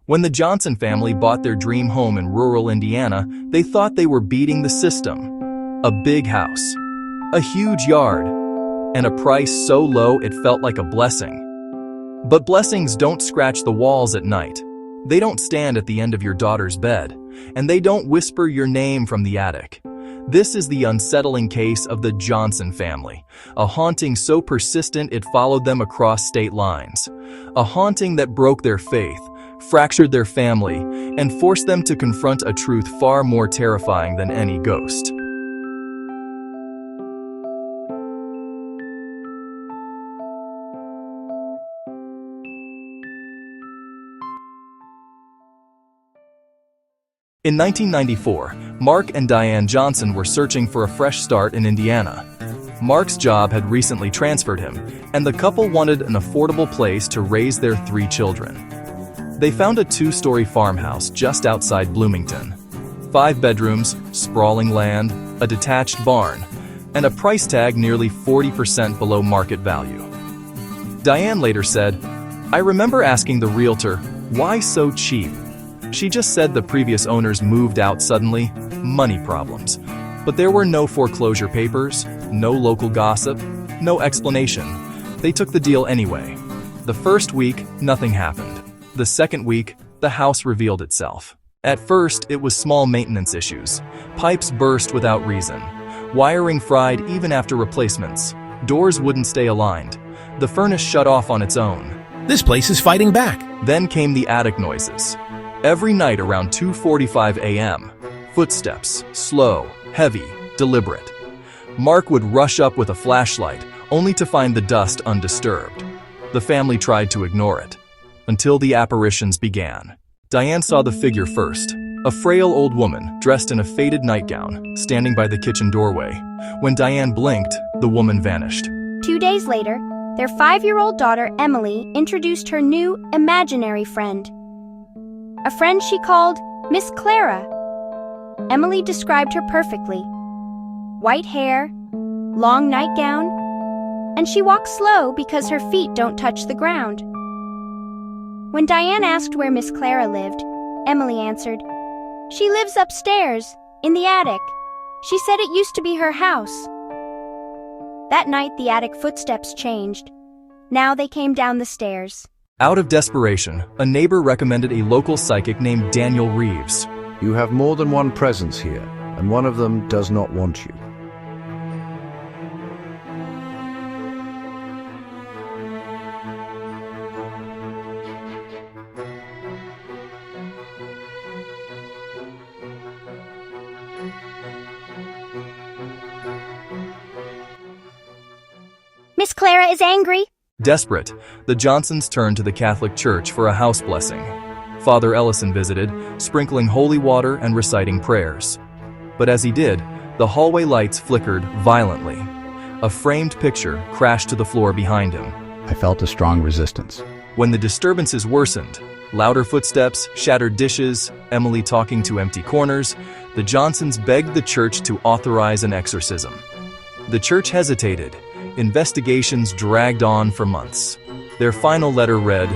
When the Johnson family bought their dream home in rural Indiana, they thought they were beating the system. A big house, a huge yard, and a price so low it felt like a blessing. But blessings don't scratch the walls at night. They don't stand at the end of your daughter's bed, and they don't whisper your name from the attic. This is the unsettling case of the Johnson family, a haunting so persistent it followed them across state lines. A haunting that broke their faith, fractured their family, and forced them to confront a truth far more terrifying than any ghost. In 1994, Mark and Diane Johnson were searching for a fresh start in Indiana. Mark's job had recently transferred him, and the couple wanted an affordable place to raise their 3 children. They found a 2-story farmhouse just outside Bloomington. 5 bedrooms, sprawling land, a detached barn, and a price tag nearly 40% below market value. Diane later said, "I remember asking the realtor, why so cheap? She just said the previous owners moved out suddenly, money problems. But there were no foreclosure papers, no local gossip, no explanation. They took the deal anyway. The first week, nothing happened. The second week, the house revealed itself. At first, it was small maintenance issues. Pipes burst without reason. Wiring fried even after replacements. Doors wouldn't stay aligned. The furnace shut off on its own. This place is fighting back." Then came the attic noises. Every night around 2:45 a.m., footsteps, slow, heavy, deliberate. Mark would rush up with a flashlight, only to find the dust undisturbed. The family tried to ignore it, until the apparitions began. Diane saw the figure first, a frail old woman dressed in a faded nightgown, standing by the kitchen doorway. When Diane blinked, the woman vanished. 2 days later, their 5-year-old daughter, Emily, introduced her new imaginary friend. A friend she called Miss Clara. Emily described her perfectly. White hair, long nightgown, and she walks slow because her feet don't touch the ground. When Diane asked where Miss Clara lived, Emily answered, "She lives upstairs, in the attic. She said it used to be her house." That night, the attic footsteps changed. Now they came down the stairs. Out of desperation, a neighbor recommended a local psychic named Daniel Reeves. You have more than one presence here, and one of them does not want you. Miss Clara is angry. Desperate, the Johnsons turned to the Catholic Church for a house blessing. Father Ellison visited, sprinkling holy water and reciting prayers. But as he did, the hallway lights flickered violently. A framed picture crashed to the floor behind him. I felt a strong resistance. When the disturbances worsened, louder footsteps, shattered dishes, Emily talking to empty corners, the Johnsons begged the church to authorize an exorcism. The church hesitated. Investigations dragged on for months. Their final letter read,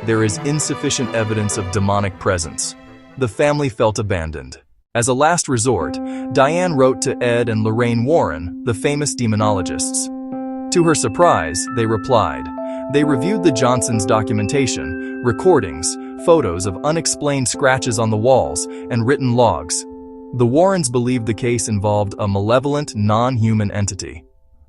"There is insufficient evidence of demonic presence." The family felt abandoned. As a last resort, Diane wrote to Ed and Lorraine Warren, the famous demonologists. To her surprise, they replied. They reviewed the Johnsons' documentation, recordings, photos of unexplained scratches on the walls, and written logs. The Warrens believed the case involved a malevolent, non-human entity.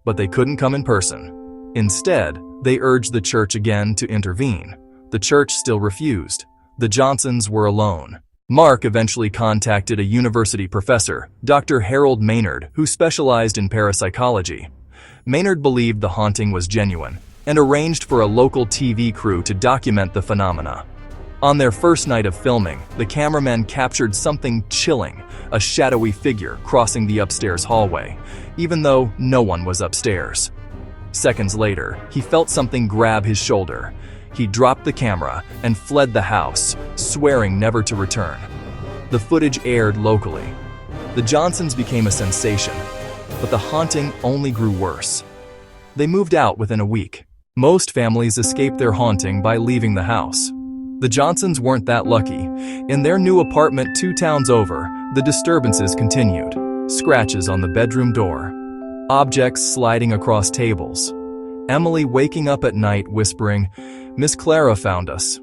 But they couldn't come in person. Instead, they urged the church again to intervene. The church still refused. The Johnsons were alone. Mark eventually contacted a university professor, Dr. Harold Maynard, who specialized in parapsychology. Maynard believed the haunting was genuine and arranged for a local TV crew to document the phenomena. On their first night of filming, the cameramen captured something chilling, a shadowy figure crossing the upstairs hallway, even though no one was upstairs. Seconds later, he felt something grab his shoulder. He dropped the camera and fled the house, swearing never to return. The footage aired locally. The Johnsons became a sensation, but the haunting only grew worse. They moved out within a week. Most families escape their haunting by leaving the house. The Johnsons weren't that lucky. In their new apartment 2 towns over, the disturbances continued. Scratches on the bedroom door. Objects sliding across tables. Emily waking up at night whispering, "Miss Clara found us."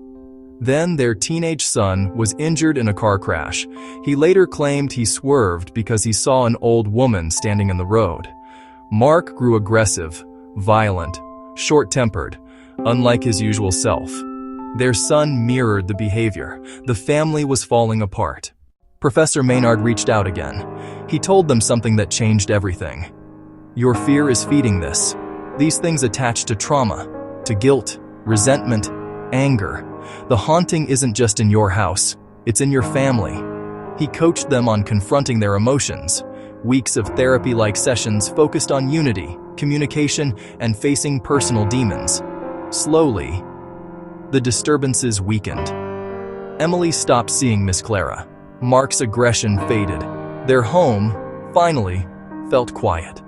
Then their teenage son was injured in a car crash. He later claimed he swerved because he saw an old woman standing in the road. Mark grew aggressive, violent, short-tempered, unlike his usual self. Their son mirrored the behavior. The family was falling apart. Professor Maynard reached out again. He told them something that changed everything. "Your fear is feeding this. These things attach to trauma, to guilt, resentment, anger. The haunting isn't just in your house, it's in your family." He coached them on confronting their emotions. Weeks of therapy-like sessions focused on unity, communication, and facing personal demons. Slowly, the disturbances weakened. Emily stopped seeing Miss Clara. Mark's aggression faded. Their home, finally, felt quiet.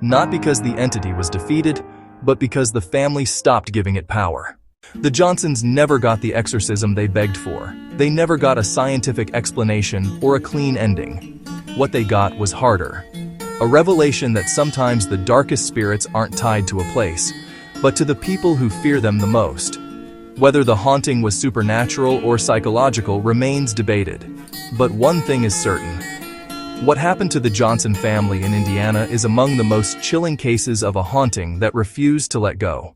Not because the entity was defeated, but because the family stopped giving it power. The Johnsons never got the exorcism they begged for. They never got a scientific explanation or a clean ending. What they got was harder. A revelation that sometimes the darkest spirits aren't tied to a place, but to the people who fear them the most. Whether the haunting was supernatural or psychological remains debated. But one thing is certain. What happened to the Johnson family in Indiana is among the most chilling cases of a haunting that refused to let go.